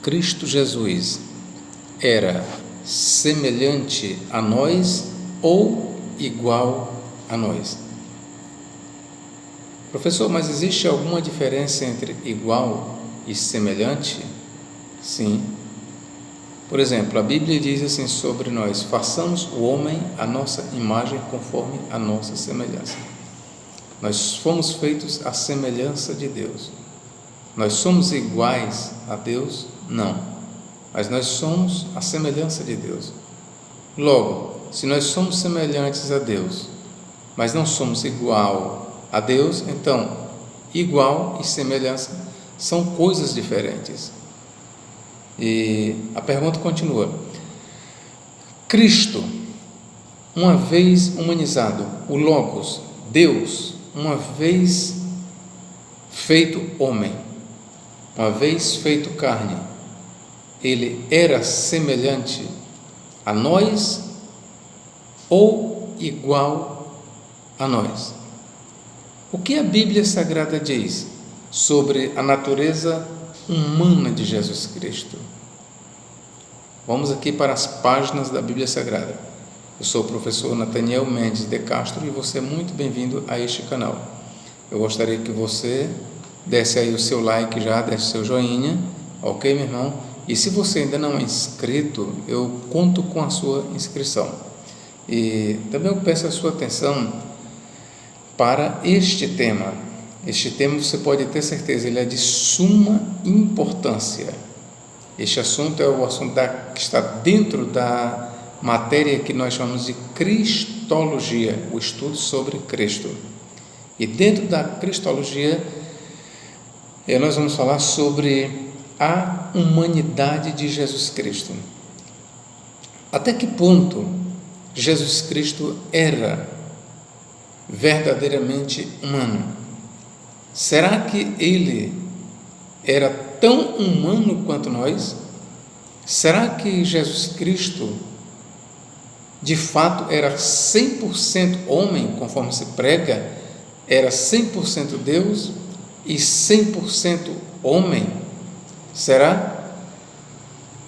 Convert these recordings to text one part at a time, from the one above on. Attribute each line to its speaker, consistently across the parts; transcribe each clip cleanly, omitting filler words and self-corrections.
Speaker 1: Cristo Jesus era semelhante a nós ou igual a nós? Professor, mas existe alguma diferença entre igual e semelhante? Sim. Por exemplo, a Bíblia diz assim sobre nós: façamos o homem à nossa imagem conforme a nossa semelhança. Nós fomos feitos à semelhança de Deus. Nós somos iguais a Deus? Não. Mas nós somos a semelhança de Deus. Logo, se nós somos semelhantes a Deus, mas não somos igual a Deus, então, igual e semelhança são coisas diferentes. E a pergunta continua: Cristo, uma vez humanizado, o Logos, Deus, uma vez feito homem, uma vez feito carne, ele era semelhante a nós ou igual a nós? O que a Bíblia Sagrada diz sobre a natureza humana de Jesus Cristo? Vamos aqui para as páginas da Bíblia Sagrada. Eu sou o professor Nathaniel Mendes de Castro e você é muito bem-vindo a este canal. Eu gostaria que você desse aí o seu like já, desse o seu joinha, ok, meu irmão? E se você ainda não é inscrito, eu conto com a sua inscrição. E também eu peço a sua atenção para este tema. Este tema, você pode ter certeza, ele é de suma importância. Este assunto é o assunto que está dentro da matéria que nós chamamos de Cristologia, o estudo sobre Cristo. E dentro da Cristologia, nós vamos falar sobre a humanidade de Jesus Cristo. Até que ponto Jesus Cristo era verdadeiramente humano? Será que ele era tão humano quanto nós? Será que Jesus Cristo de fato era 100% homem, conforme se prega? Era 100% Deus e 100% homem? Será?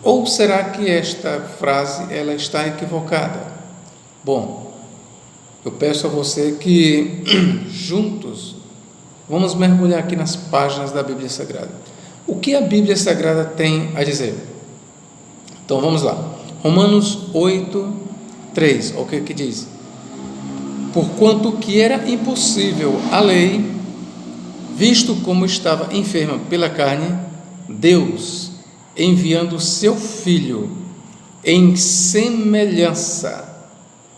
Speaker 1: Ou será que esta frase ela está equivocada? Bom, eu peço a você que juntos vamos mergulhar aqui nas páginas da Bíblia Sagrada. O que a Bíblia Sagrada tem a dizer? Então vamos lá. Romanos 8, 3, o que diz? Porquanto que era impossível a lei, visto como estava enferma pela carne, Deus, enviando o seu Filho em semelhança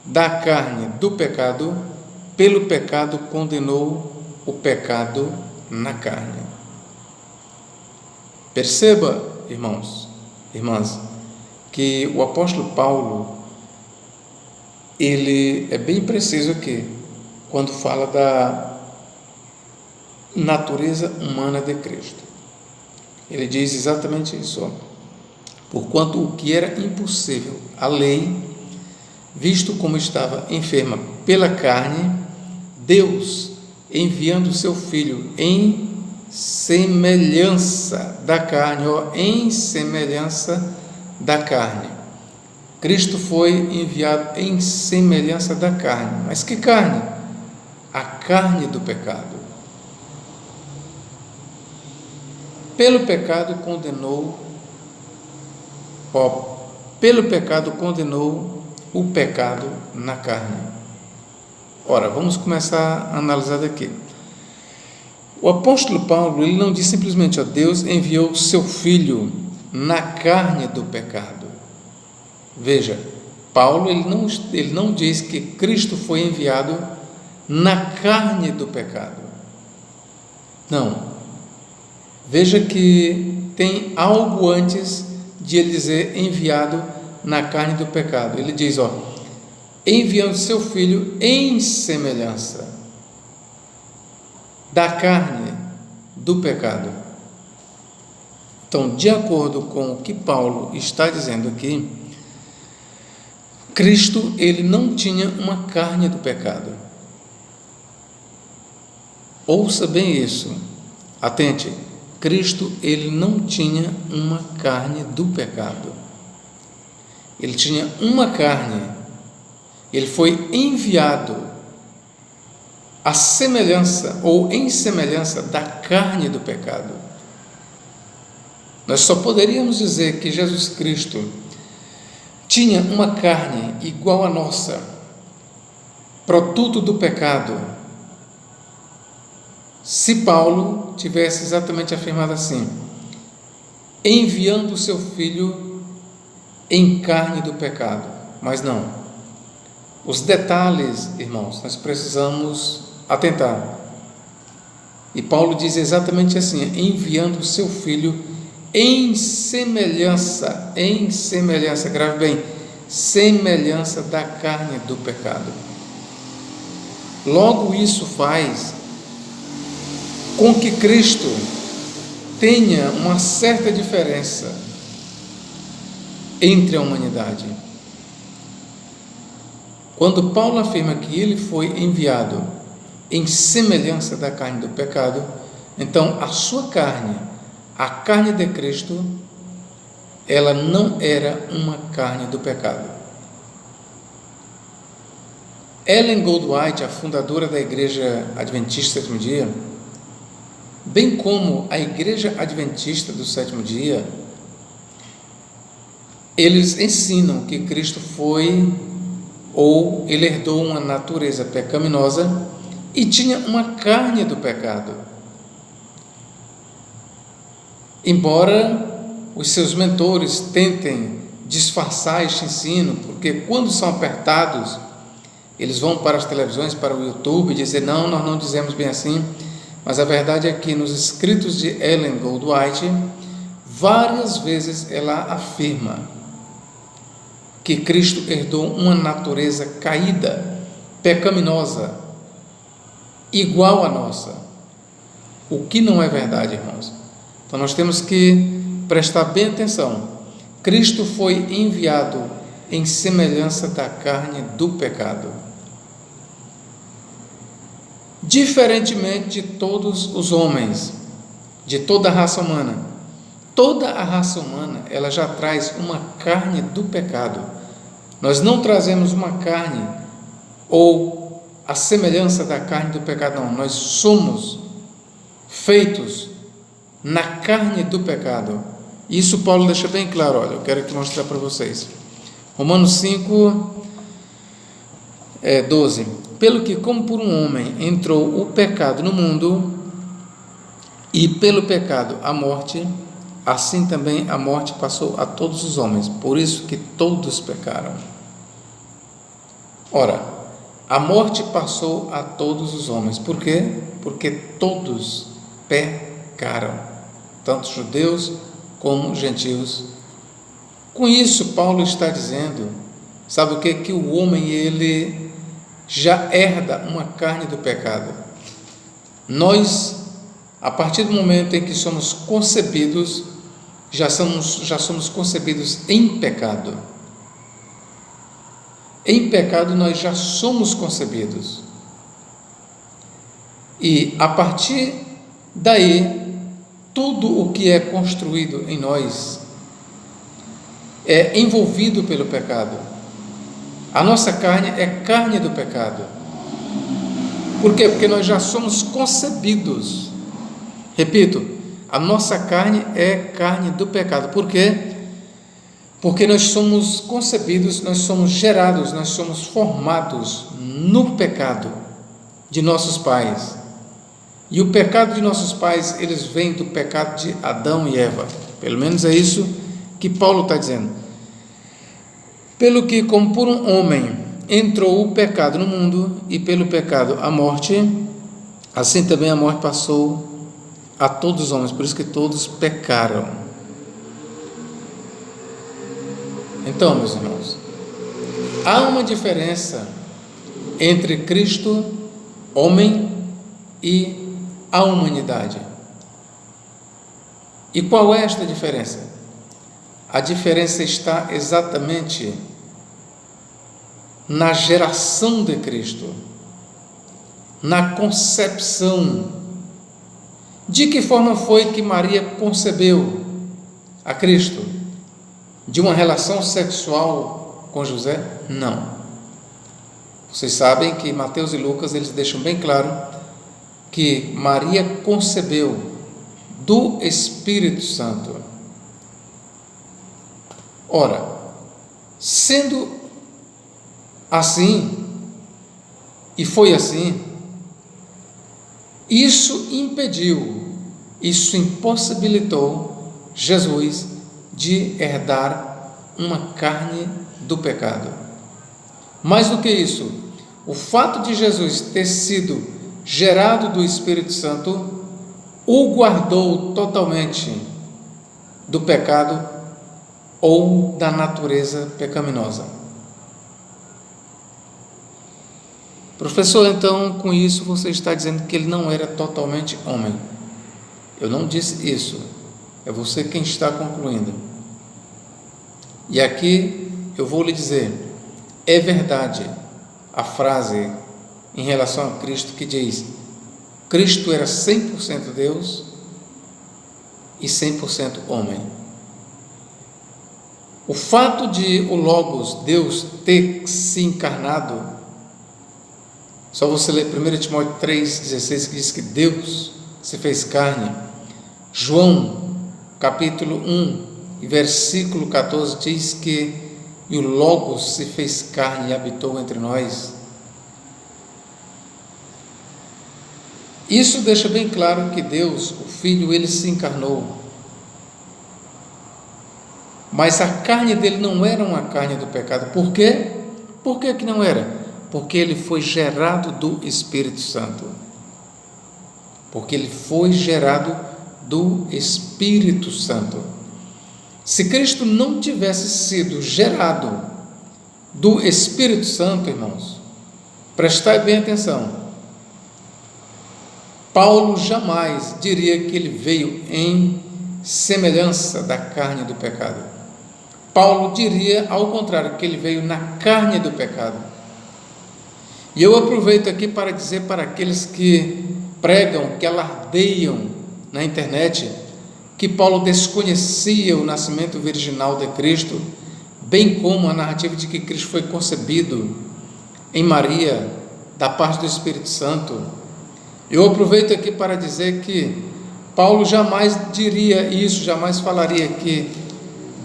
Speaker 1: da carne do pecado, pelo pecado condenou o pecado na carne. Perceba, irmãos, irmãs, que o apóstolo Paulo, ele é bem preciso aqui, quando fala da natureza humana de Cristo. Ele diz exatamente isso: porquanto o que era impossível a lei, visto como estava enferma pela carne, Deus, enviando o seu Filho em semelhança da carne, em semelhança da carne. Cristo foi enviado em semelhança da carne. Mas que carne? A carne do pecado. Pelo pecado condenou o pecado na carne. Ora, vamos começar a analisar daqui. O apóstolo Paulo, ele não diz simplesmente: Deus enviou o seu Filho na carne do pecado. Veja, Paulo ele não diz que Cristo foi enviado na carne do pecado. Não. Veja que tem algo antes de ele dizer enviado na carne do pecado. Ele diz, enviando seu Filho em semelhança da carne do pecado. Então, de acordo com o que Paulo está dizendo aqui, Cristo, ele não tinha uma carne do pecado. Ouça bem isso, atente. Cristo, ele não tinha uma carne do pecado. Ele tinha uma carne. Ele foi enviado à semelhança ou em semelhança da carne do pecado. Nós só poderíamos dizer que Jesus Cristo tinha uma carne igual à nossa, produto do pecado, se Paulo tivesse exatamente afirmado assim: enviando o seu Filho em carne do pecado. Mas não. Os detalhes, irmãos, nós precisamos atentar. E Paulo diz exatamente assim: enviando o seu Filho em semelhança, grave bem, semelhança da carne do pecado. Logo, isso faz com que Cristo tenha uma certa diferença entre a humanidade. Quando Paulo afirma que ele foi enviado em semelhança da carne do pecado, então a sua carne, a carne de Cristo, ela não era uma carne do pecado. Ellen Goldwhite, a fundadora da Igreja Adventista do Sétimo Dia, bem como a Igreja Adventista do Sétimo Dia, eles ensinam que Cristo foi, ou ele herdou uma natureza pecaminosa e tinha uma carne do pecado. Embora os seus mentores tentem disfarçar este ensino, porque quando são apertados, eles vão para as televisões, para o YouTube e dizem: não, nós não dizemos bem assim. Mas a verdade é que nos escritos de Ellen Goldwhite, várias vezes ela afirma que Cristo herdou uma natureza caída, pecaminosa, igual à nossa, o que não é verdade, irmãos. Então nós temos que prestar bem atenção. Cristo foi enviado em semelhança da carne do pecado, diferentemente de todos os homens, de toda a raça humana. Toda a raça humana, ela já traz uma carne do pecado. Nós não trazemos uma carne ou a semelhança da carne do pecado, não. Nós somos feitos na carne do pecado. Isso Paulo deixa bem claro. Olha, eu quero aqui mostrar para vocês. Romanos 5, 12. Pelo que, como por um homem entrou o pecado no mundo, e pelo pecado a morte, assim também a morte passou a todos os homens, por isso que todos pecaram. Ora, a morte passou a todos os homens. Por quê? Porque todos pecaram, tanto judeus como gentios. Com isso, Paulo está dizendo, sabe o que? Que o homem, ele já herda uma carne do pecado. Nós, a partir do momento em que somos concebidos, já somos concebidos em pecado. Em pecado nós já somos concebidos. E a partir daí, tudo o que é construído em nós é envolvido pelo pecado. A nossa carne é carne do pecado. Por quê? Porque nós já somos concebidos. Repito, a nossa carne é carne do pecado. Por quê? Porque nós somos concebidos, nós somos gerados, nós somos formados no pecado de nossos pais. E o pecado de nossos pais, eles vêm do pecado de Adão e Eva. Pelo menos é isso que Paulo está dizendo. Pelo que, como por um homem entrou o pecado no mundo, e pelo pecado a morte, assim também a morte passou a todos os homens, por isso que todos pecaram. Então, meus irmãos, há uma diferença entre Cristo, homem, e a humanidade. E qual é esta diferença? A diferença está exatamente na geração de Cristo, na concepção De que forma foi que Maria concebeu a Cristo? De uma relação sexual com José? Não. Vocês sabem que Mateus e Lucas, eles deixam bem claro que Maria concebeu do Espírito Santo. Ora, sendo assim, e foi assim, isso impossibilitou Jesus de herdar uma carne do pecado. Mais do que isso, o fato de Jesus ter sido gerado do Espírito Santo o guardou totalmente do pecado ou da natureza pecaminosa. Professor, então, com isso você está dizendo que ele não era totalmente homem. Eu não disse isso, é você quem está concluindo. E aqui eu vou lhe dizer, é verdade a frase em relação a Cristo que diz: Cristo era 100% Deus e 100% homem. O fato de o Logos, Deus, ter se encarnado, só você ler 1 Timóteo 3,16, que diz que Deus se fez carne. João, capítulo 1, e versículo 14, diz que e o Logos se fez carne e habitou entre nós. Isso deixa bem claro que Deus, o Filho, ele se encarnou. Mas a carne dele não era uma carne do pecado. Por quê? Por que que não era? Porque ele foi gerado do Espírito Santo. Porque ele foi gerado do Espírito Santo. Se Cristo não tivesse sido gerado do Espírito Santo, irmãos, prestai bem atenção, Paulo jamais diria que ele veio em semelhança da carne do pecado. Paulo diria, ao contrário, que ele veio na carne do pecado. E eu aproveito aqui para dizer para aqueles que pregam, que alardeiam na internet, que Paulo desconhecia o nascimento virginal de Cristo, bem como a narrativa de que Cristo foi concebido em Maria, da parte do Espírito Santo. Eu aproveito aqui para dizer que Paulo jamais diria isso, jamais falaria que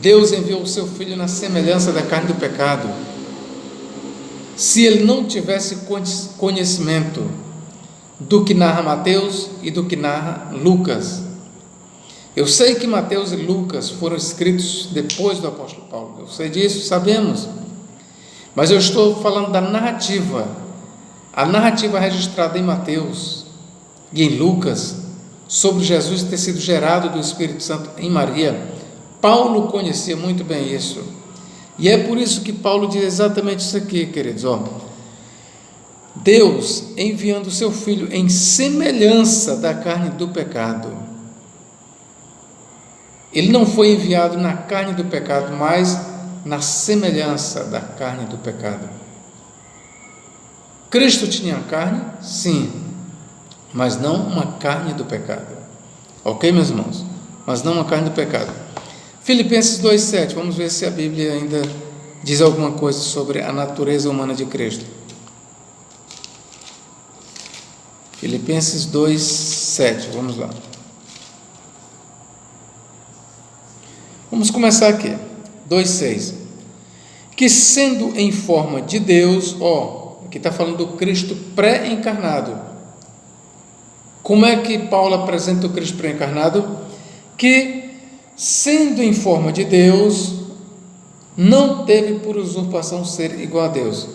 Speaker 1: Deus enviou o seu Filho na semelhança da carne do pecado, se ele não tivesse conhecimento do que narra Mateus e do que narra Lucas. Eu sei que Mateus e Lucas foram escritos depois do apóstolo Paulo, eu sei disso, sabemos, mas eu estou falando da narrativa, a narrativa registrada em Mateus e em Lucas, sobre Jesus ter sido gerado do Espírito Santo em Maria. Paulo conhecia muito bem isso, e é por isso que Paulo diz exatamente isso aqui, queridos, Deus enviando o seu Filho em semelhança da carne do pecado. Ele não foi enviado na carne do pecado, mas na semelhança da carne do pecado. Cristo tinha carne? Sim, mas não uma carne do pecado. Ok, meus irmãos? Mas não uma carne do pecado. Filipenses 2,7, vamos ver se a Bíblia ainda diz alguma coisa sobre a natureza humana de Cristo. Filipenses 2,7, vamos lá. Vamos começar aqui, 2,6. Que sendo em forma de Deus, aqui está falando do Cristo pré-encarnado. Como é que Paulo apresenta o Cristo pré-encarnado? Que sendo em forma de Deus, não teve por usurpação ser igual a Deus.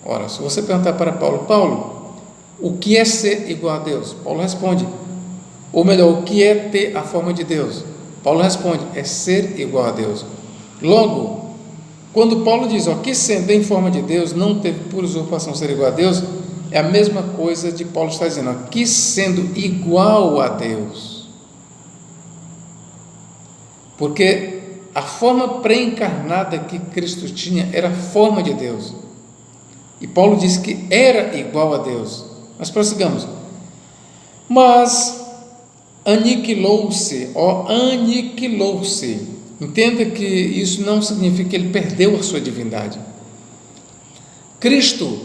Speaker 1: Ora, se você perguntar para Paulo, o que é ser igual a Deus? Paulo responde, ou melhor, o que é ter a forma de Deus? Paulo responde, é ser igual a Deus. Logo, quando Paulo diz, que sendo em forma de Deus, não teve por usurpação ser igual a Deus, é a mesma coisa de Paulo estar dizendo, que sendo igual a Deus. Porque a forma pré-encarnada que Cristo tinha era a forma de Deus. E Paulo disse que era igual a Deus. Mas prossigamos. Mas aniquilou-se, aniquilou-se. Entenda que isso não significa que ele perdeu a sua divindade. Cristo,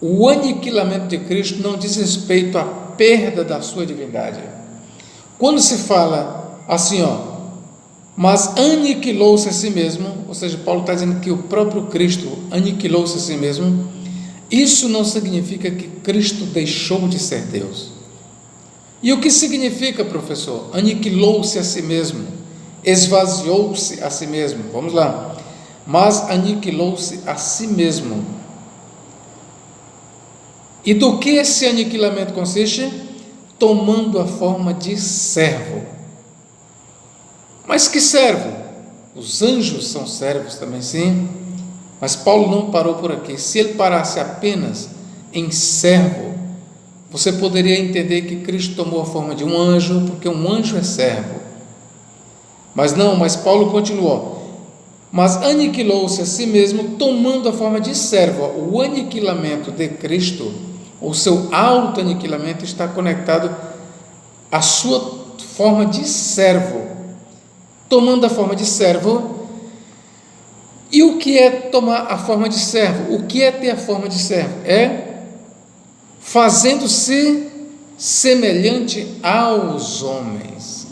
Speaker 1: o aniquilamento de Cristo não diz respeito à perda da sua divindade. Quando se fala assim, mas aniquilou-se a si mesmo, ou seja, Paulo está dizendo que o próprio Cristo aniquilou-se a si mesmo, isso não significa que Cristo deixou de ser Deus. E o que significa, professor? Aniquilou-se a si mesmo, esvaziou-se a si mesmo. Vamos lá. Mas aniquilou-se a si mesmo. E do que esse aniquilamento consiste? Tomando a forma de servo. Mas que servo? Os anjos são servos também, sim. Mas Paulo não parou por aqui. Se ele parasse apenas em servo, você poderia entender que Cristo tomou a forma de um anjo, porque um anjo é servo. Mas não, mas Paulo continuou. Mas aniquilou-se a si mesmo, tomando a forma de servo. O aniquilamento de Cristo, o seu auto-aniquilamento, está conectado à sua forma de servo. Tomando a forma de servo. E o que é tomar a forma de servo? O que é ter a forma de servo? É fazendo-se semelhante aos homens.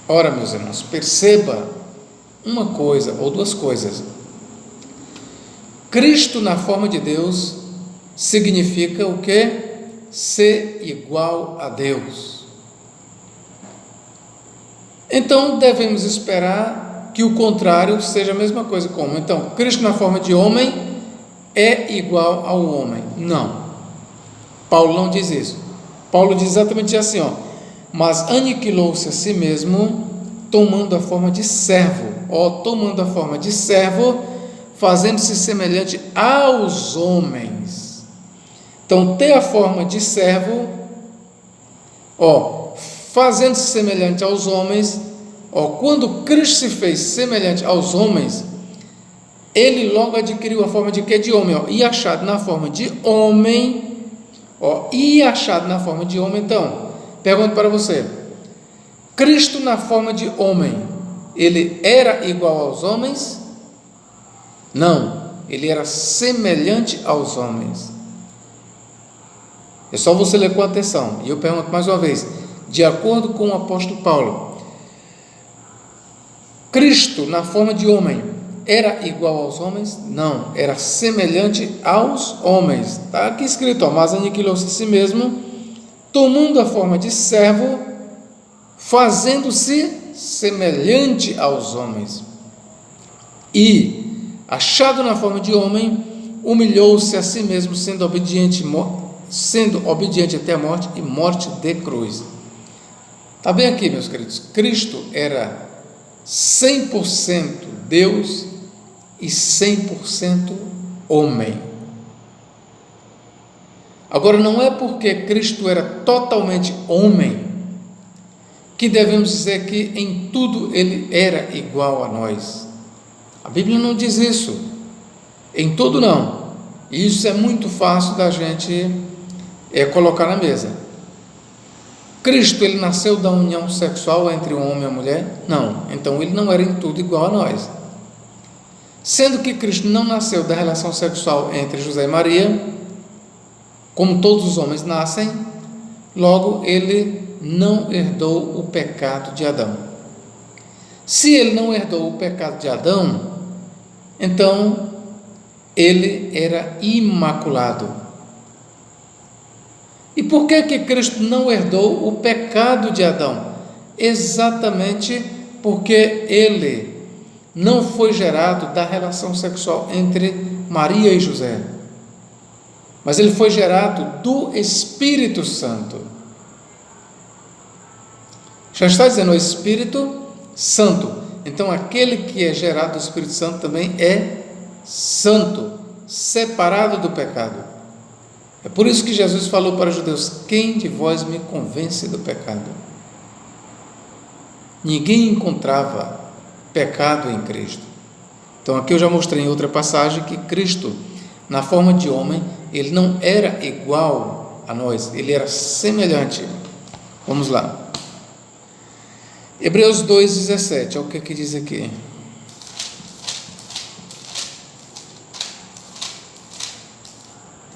Speaker 1: Ora, meus irmãos, perceba uma coisa ou duas coisas. Cristo na forma de Deus significa o quê? Ser igual a Deus. Então devemos esperar que o contrário seja a mesma coisa. Como? Então, Cristo na forma de homem é igual ao homem. Não. Paulo não diz isso. Paulo diz exatamente assim, mas aniquilou-se a si mesmo, tomando a forma de servo, tomando a forma de servo, fazendo-se semelhante aos homens. Então, ter a forma de servo, fazendo-se semelhante aos homens, quando Cristo se fez semelhante aos homens, ele logo adquiriu a forma de quê? De homem, e achado na forma de homem, então, pergunto para você, Cristo na forma de homem, ele era igual aos homens? Não, ele era semelhante aos homens. É só você ler com atenção. E eu pergunto mais uma vez, de acordo com o apóstolo Paulo, Cristo na forma de homem era igual aos homens? Não, era semelhante aos homens. Está aqui escrito, mas aniquilou-se a si mesmo, tomando a forma de servo, fazendo-se semelhante aos homens. E, achado na forma de homem, humilhou-se a si mesmo, sendo obediente até a morte e morte de cruz. Está bem aqui, meus queridos, Cristo era 100% Deus e 100% homem. Agora, não é porque Cristo era totalmente homem que devemos dizer que em tudo ele era igual a nós. A Bíblia não diz isso, em tudo não, e isso é muito fácil da gente colocar na mesa. Cristo, ele nasceu da união sexual entre um homem e uma mulher? Não, então ele não era em tudo igual a nós. Sendo que Cristo não nasceu da relação sexual entre José e Maria, como todos os homens nascem, logo ele não herdou o pecado de Adão. Se ele não herdou o pecado de Adão, então ele era imaculado. E por que Cristo não herdou o pecado de Adão? Exatamente porque ele não foi gerado da relação sexual entre Maria e José, mas ele foi gerado do Espírito Santo. Já está dizendo o Espírito Santo. Então aquele que é gerado do Espírito Santo também é santo, separado do pecado. É por isso que Jesus falou para os judeus: quem de vós me convence do pecado? Ninguém encontrava pecado em Cristo. Então aqui eu já mostrei em outra passagem que Cristo, na forma de homem, ele não era igual a nós, ele era semelhante. Vamos lá. Hebreus 2,17, olha o que diz aqui.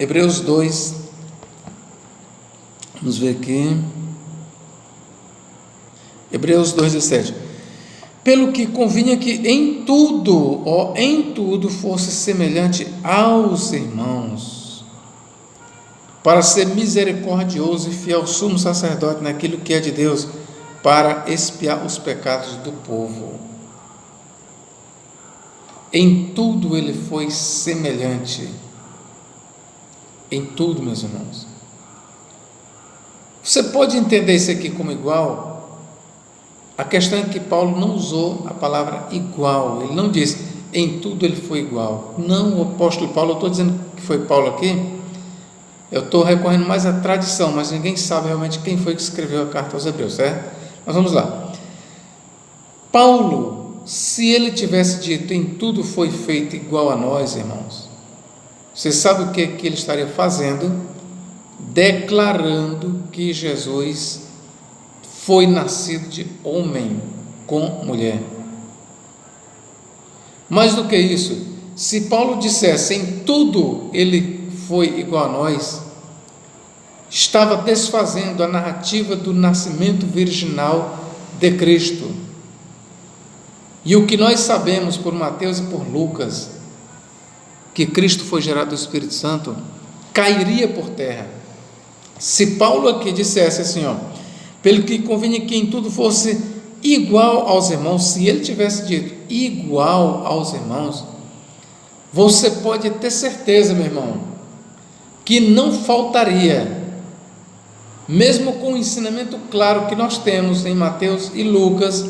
Speaker 1: Hebreus 2, vamos ver aqui. Hebreus 2,17. Pelo que convinha que em tudo fosse semelhante aos irmãos, para ser misericordioso e fiel sumo sacerdote naquilo que é de Deus, para expiar os pecados do povo. Em tudo ele foi semelhante. Em tudo, meus irmãos. Você pode entender isso aqui como igual? A questão é que Paulo não usou a palavra igual. Ele não disse, em tudo ele foi igual. Não, o apóstolo Paulo, eu estou dizendo que foi Paulo aqui, eu estou recorrendo mais à tradição, mas ninguém sabe realmente quem foi que escreveu a carta aos Hebreus, certo? Mas vamos lá. Paulo, se ele tivesse dito em tudo foi feito igual a nós, irmãos, você sabe o que ele estaria fazendo? Declarando que Jesus foi nascido de homem com mulher. Mais do que isso, se Paulo dissesse em tudo ele foi igual a nós, estava desfazendo a narrativa do nascimento virginal de Cristo. E o que nós sabemos por Mateus e por Lucas, que Cristo foi gerado do Espírito Santo, cairia por terra. Se Paulo aqui dissesse assim, pelo que convinha que em tudo fosse igual aos irmãos, se ele tivesse dito igual aos irmãos, você pode ter certeza, meu irmão, que não faltaria, mesmo com o ensinamento claro que nós temos em Mateus e Lucas,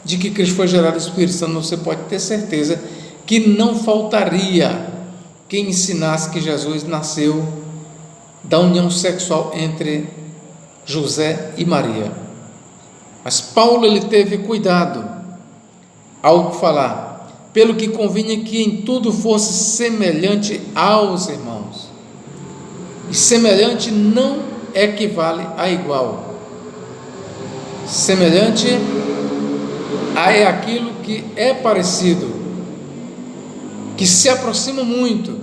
Speaker 1: de que Cristo foi gerado do Espírito Santo, você pode ter certeza que não faltaria quem ensinasse que Jesus nasceu da união sexual entre José e Maria. Mas Paulo ele teve cuidado ao falar, pelo que convinha que em tudo fosse semelhante aos irmãos. E semelhante não equivale a igual. Semelhante é aquilo que é parecido, que se aproxima muito,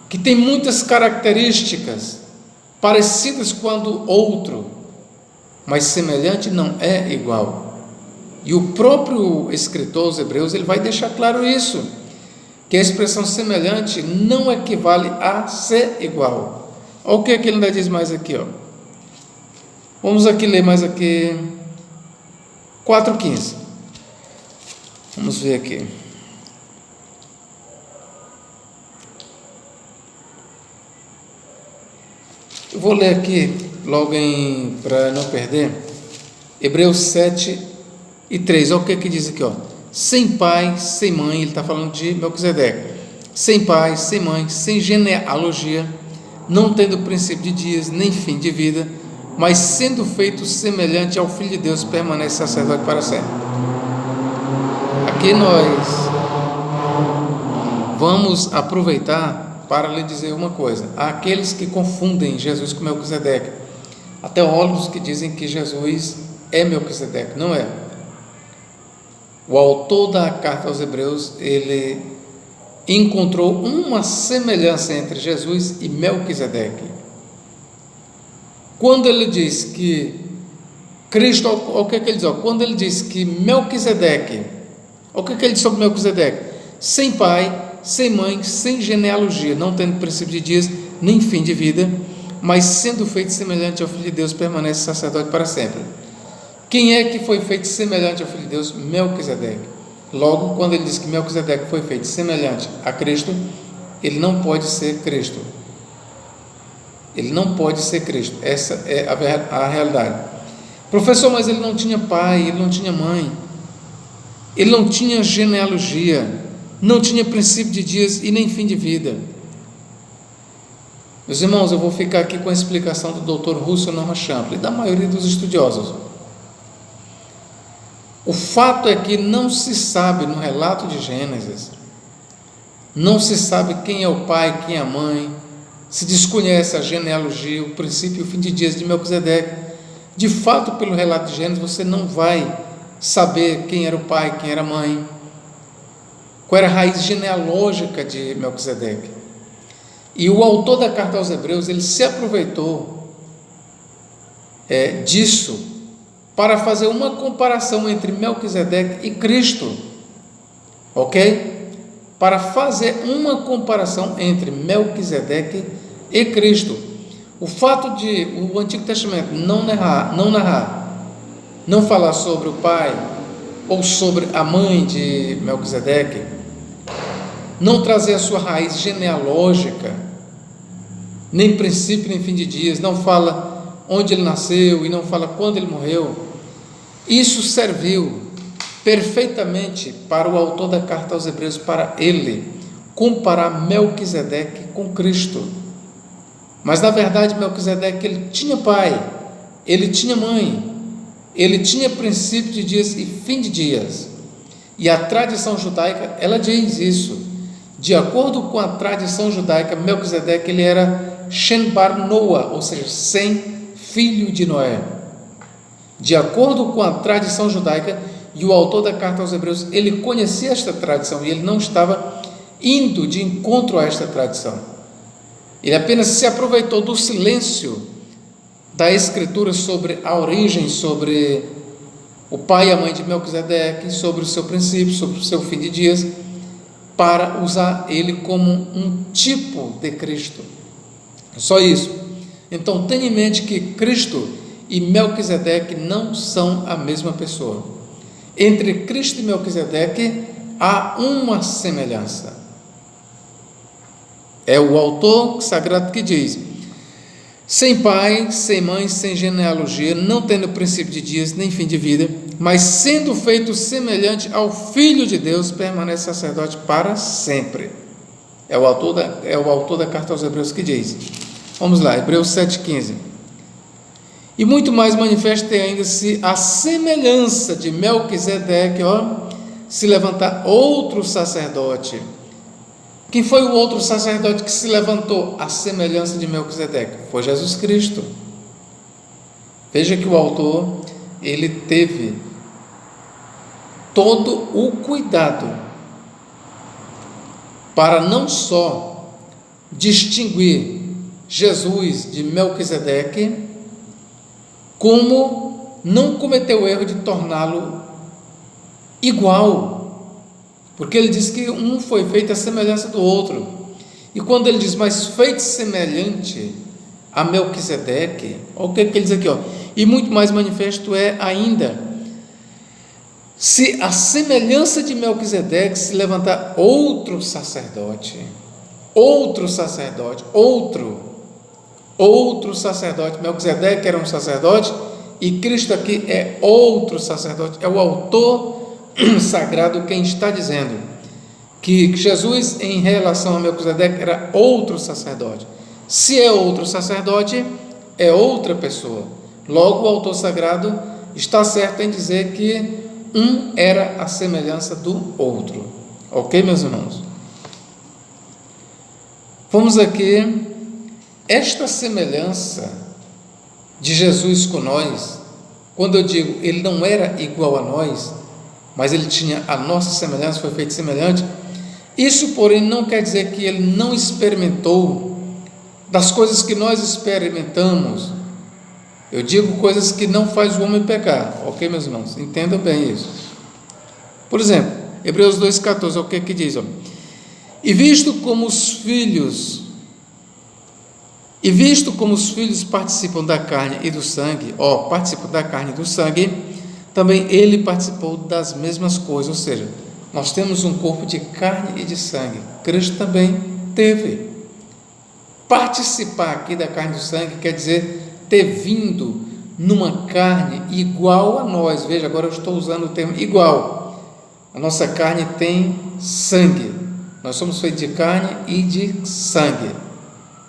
Speaker 1: que tem muitas características parecidas com a do outro, mas semelhante não é igual. E o próprio escritor aos Hebreus, ele vai deixar claro isso, que a expressão semelhante não equivale a ser igual. Olha o que ele ainda diz mais aqui, Vamos aqui ler mais aqui 4:15. Vamos ver aqui. Eu vou ler aqui logo para não perder, Hebreus 7:3. Olha o que diz aqui, sem pai, sem mãe, ele está falando de Melquisedeque, sem pai, sem mãe, sem genealogia, não tendo princípio de dias, nem fim de vida, mas sendo feito semelhante ao Filho de Deus, permanece sacerdote para sempre. Aqui nós vamos aproveitar para lhe dizer uma coisa. Há aqueles que confundem Jesus com Melquisedeque, há teólogos que dizem que Jesus é Melquisedeque, não é. O autor da carta aos Hebreus, ele encontrou uma semelhança entre Jesus e Melquisedeque. Quando ele diz que Cristo, o que ele diz? Quando ele diz que Melquisedeque, o que ele diz sobre Melquisedeque? Sem pai, sem mãe, sem genealogia, não tendo princípio de dias, nem fim de vida, mas sendo feito semelhante ao Filho de Deus, permanece sacerdote para sempre. Quem é que foi feito semelhante ao Filho de Deus? Melquisedeque. Logo, quando ele diz que Melquisedeque foi feito semelhante a Cristo, ele não pode ser Cristo. Ele não pode ser Cristo. Essa é a realidade. Professor, mas ele não tinha pai, ele não tinha mãe, ele não tinha genealogia, não tinha princípio de dias e nem fim de vida. Meus irmãos, eu vou ficar aqui com a explicação do Dr. Russell Noah Champlin e da maioria dos estudiosos. O fato é que não se sabe no relato de Gênesis, não se sabe quem é o pai, quem é a mãe, se desconhece a genealogia, o princípio e o fim de dias de Melquisedeque, De fato, pelo relato de Gênesis, você não vai saber quem era o pai, quem era a mãe, qual era a raiz genealógica de Melquisedeque. E o autor da carta aos Hebreus, ele se aproveitou disso para fazer uma comparação entre Melquisedeque e Cristo, ok? Para fazer uma comparação entre Melquisedeque e Cristo. O fato de o Antigo Testamento não narrar, não falar sobre o pai ou sobre a mãe de Melquisedeque, não trazer a sua raiz genealógica, nem princípio nem fim de dias, não fala onde ele nasceu e não fala quando ele morreu, isso serviu perfeitamente para o autor da carta aos Hebreus, para ele comparar Melquisedeque com Cristo. Mas na verdade Melquisedeque, ele tinha pai, ele tinha mãe, ele tinha princípio de dias e fim de dias, e a tradição judaica, ela diz isso. De acordo com a tradição judaica, Melquisedeque, ele era Shen bar Noah, ou seja, Sem, filho de Noé. De acordo com a tradição judaica, e o autor da carta aos Hebreus, ele conhecia esta tradição, e ele não estava indo de encontro a esta tradição. Ele apenas se aproveitou do silêncio da Escritura sobre a origem, sobre o pai e a mãe de Melquisedeque, sobre o seu princípio, sobre o seu fim de dias, para usar ele como um tipo de Cristo. Só isso. Então tenha em mente que Cristo e Melquisedeque não são a mesma pessoa. Entre Cristo e Melquisedeque há uma semelhança. É o autor sagrado que diz: sem pai, sem mãe, sem genealogia, não tendo princípio de dias nem fim de vida, mas sendo feito semelhante ao Filho de Deus, permanece sacerdote para sempre. É o autor da carta aos Hebreus que diz. Vamos lá, Hebreus 7,15. E muito mais manifesta ainda se a semelhança de Melquisedeque, se levantar outro sacerdote. Quem foi o outro sacerdote que se levantou à semelhança de Melquisedeque? Foi Jesus Cristo. Veja que o autor, ele teve todo o cuidado para não só distinguir Jesus de Melquisedeque, como não cometeu o erro de torná-lo igual. Porque ele diz que um foi feito à semelhança do outro. E quando ele diz, mas feito semelhante a Melquisedeque, olha o que ele diz aqui, e muito mais manifesto é ainda, se a semelhança de Melquisedeque se levantar outro sacerdote, Melquisedeque era um sacerdote, e Cristo aqui é outro sacerdote, é o autor sagrado quem está dizendo que Jesus, em relação a Melquisedeque, era outro sacerdote. Se é outro sacerdote, é outra pessoa. Logo, o autor sagrado está certo em dizer que um era a semelhança do outro. Ok, meus irmãos? Vamos aqui. Esta semelhança de Jesus com nós, quando eu digo ele não era igual a nós, mas ele tinha a nossa semelhança, foi feito semelhante, isso, porém, não quer dizer que ele não experimentou das coisas que nós experimentamos. Eu digo coisas que não faz o homem pecar, ok, meus irmãos? Entendam bem isso. Por exemplo, Hebreus 2,14, o que diz? E visto como os filhos participam da carne e do sangue, também ele participou das mesmas coisas, ou seja, nós temos um corpo de carne e de sangue, Cristo também teve. Participar aqui da carne e do sangue quer dizer ter vindo numa carne igual a nós. Veja, agora eu estou usando o termo igual. A nossa carne tem sangue, nós somos feitos de carne e de sangue,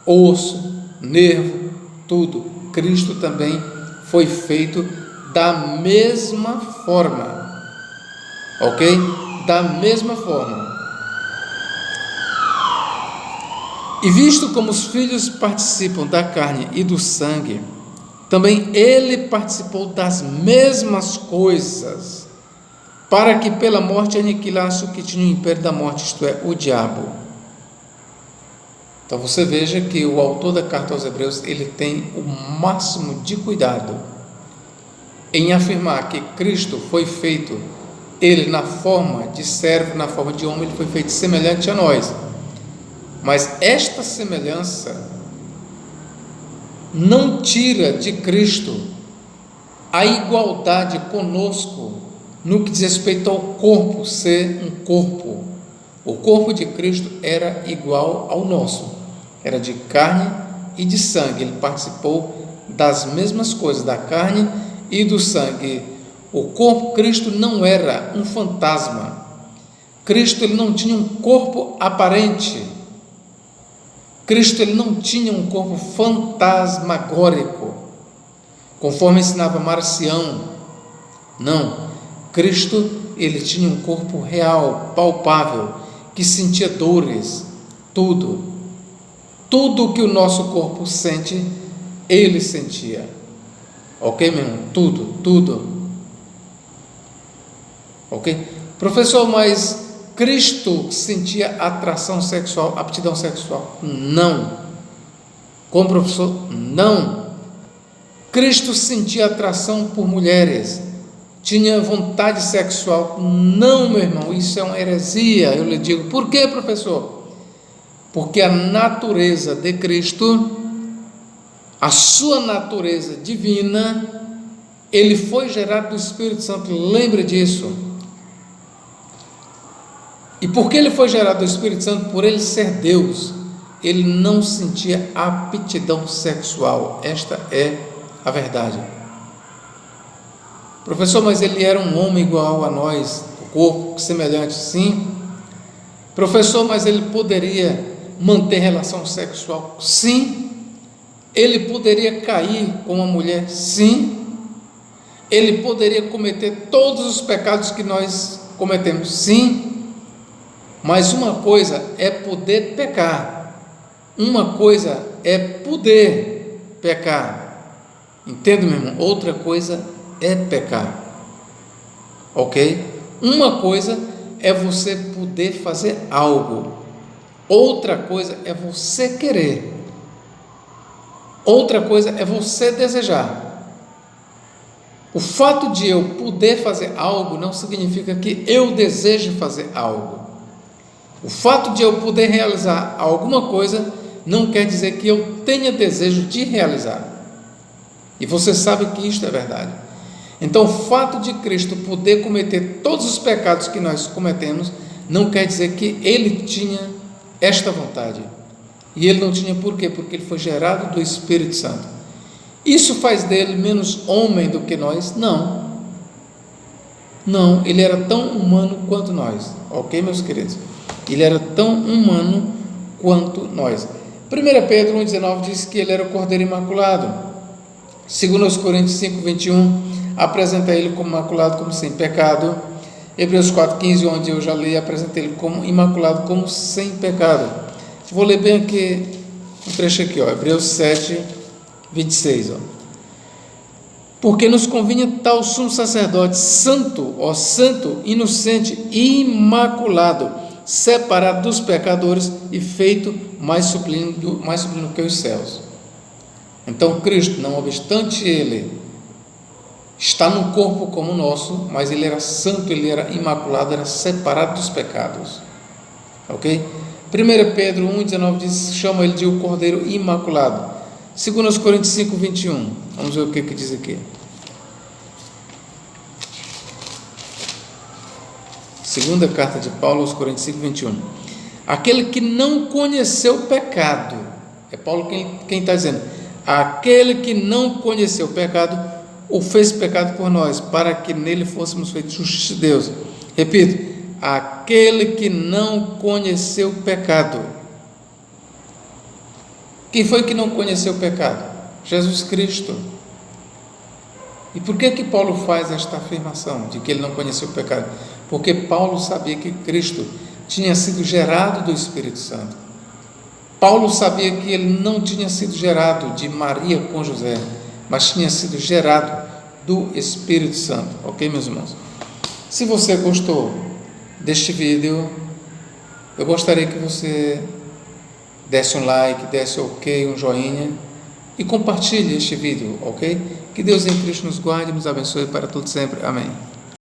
Speaker 1: osso, nervo, tudo. Cristo também foi feito da mesma forma, ok? Da mesma forma. E visto como os filhos participam da carne e do sangue, também ele participou das mesmas coisas, para que pela morte aniquilasse o que tinha o império da morte, isto é, o diabo. Então você veja que o autor da carta aos Hebreus, ele tem o máximo de cuidado em afirmar que Cristo foi feito, ele na forma de servo, na forma de homem, ele foi feito semelhante a nós. Mas esta semelhança não tira de Cristo a igualdade conosco no que diz respeito ao corpo ser um corpo. O corpo de Cristo era igual ao nosso, era de carne e de sangue. Ele participou das mesmas coisas, da carne e do sangue. O corpo de Cristo não era um fantasma. Cristo ele não tinha um corpo aparente. Cristo ele não tinha um corpo fantasmagórico, conforme ensinava Marcião. Não, Cristo ele tinha um corpo real, palpável, que sentia dores, tudo o que o nosso corpo sente, ele sentia. Ok, meu irmão? Tudo. Ok? Professor, mas Cristo sentia atração sexual, aptidão sexual? Não. Como professor? Não. Cristo sentia atração por mulheres, tinha vontade sexual? Não, meu irmão, isso é uma heresia. Eu lhe digo, por quê, professor? Porque a natureza de Cristo, a sua natureza divina, ele foi gerado do Espírito Santo, lembre disso. E porque ele foi gerado do Espírito Santo, por ele ser Deus, ele não sentia aptidão sexual. Esta é a verdade. Professor, mas ele era um homem igual a nós, o corpo semelhante, sim. Professor, mas ele poderia manter relação sexual? Sim. Ele poderia cair com uma mulher? Sim. Ele poderia cometer todos os pecados que nós cometemos? Sim. Mas uma coisa é poder pecar, uma coisa é poder pecar, entende, meu irmão? Outra coisa é pecar, ok? Uma coisa é você poder fazer algo, outra coisa é você querer, outra coisa é você desejar. O fato de eu poder fazer algo não significa que eu deseje fazer algo. O fato de eu poder realizar alguma coisa não quer dizer que eu tenha desejo de realizar. E você sabe que isto é verdade. Então, o fato de Cristo poder cometer todos os pecados que nós cometemos não quer dizer que ele tinha esta vontade. E ele não tinha por quê? Porque ele foi gerado do Espírito Santo. Isso faz dele menos homem do que nós? Não. Não, ele era tão humano quanto nós. Ok, meus queridos? Ele era tão humano quanto nós. 1 Pedro 1,19 diz que ele era o Cordeiro Imaculado. 2 Coríntios 5,21 apresenta ele como imaculado, como sem pecado. Hebreus 4,15, onde eu já li, apresenta ele como imaculado, como sem pecado. Vou ler bem aqui um trecho aqui, ó, Hebreus 7,26. Porque nos convinha tal sumo sacerdote santo, santo, inocente e imaculado, separado dos pecadores e feito mais sublime que os céus. Então Cristo, não obstante ele está no corpo como o nosso, mas ele era santo, ele era imaculado, era separado dos pecados. Ok? 1 Pedro 1,19 diz, chama ele de o Cordeiro Imaculado. 2 Coríntios 5,21, vamos ver o que diz aqui. Segunda carta de Paulo aos Coríntios 5,21. Aquele que não conheceu o pecado, é Paulo quem está dizendo, aquele que não conheceu o pecado, o fez pecado por nós, para que nele fôssemos feitos justiça de Deus. Repito, aquele que não conheceu o pecado. Quem foi que não conheceu o pecado? Jesus Cristo. E por que Paulo faz esta afirmação de que ele não conheceu o pecado? Porque Paulo sabia que Cristo tinha sido gerado do Espírito Santo. Paulo sabia que ele não tinha sido gerado de Maria com José, mas tinha sido gerado do Espírito Santo, ok, meus irmãos? Se você gostou deste vídeo, eu gostaria que você desse um like, desse ok, um joinha e compartilhe este vídeo, ok? Que Deus em Cristo nos guarde e nos abençoe para tudo sempre. Amém.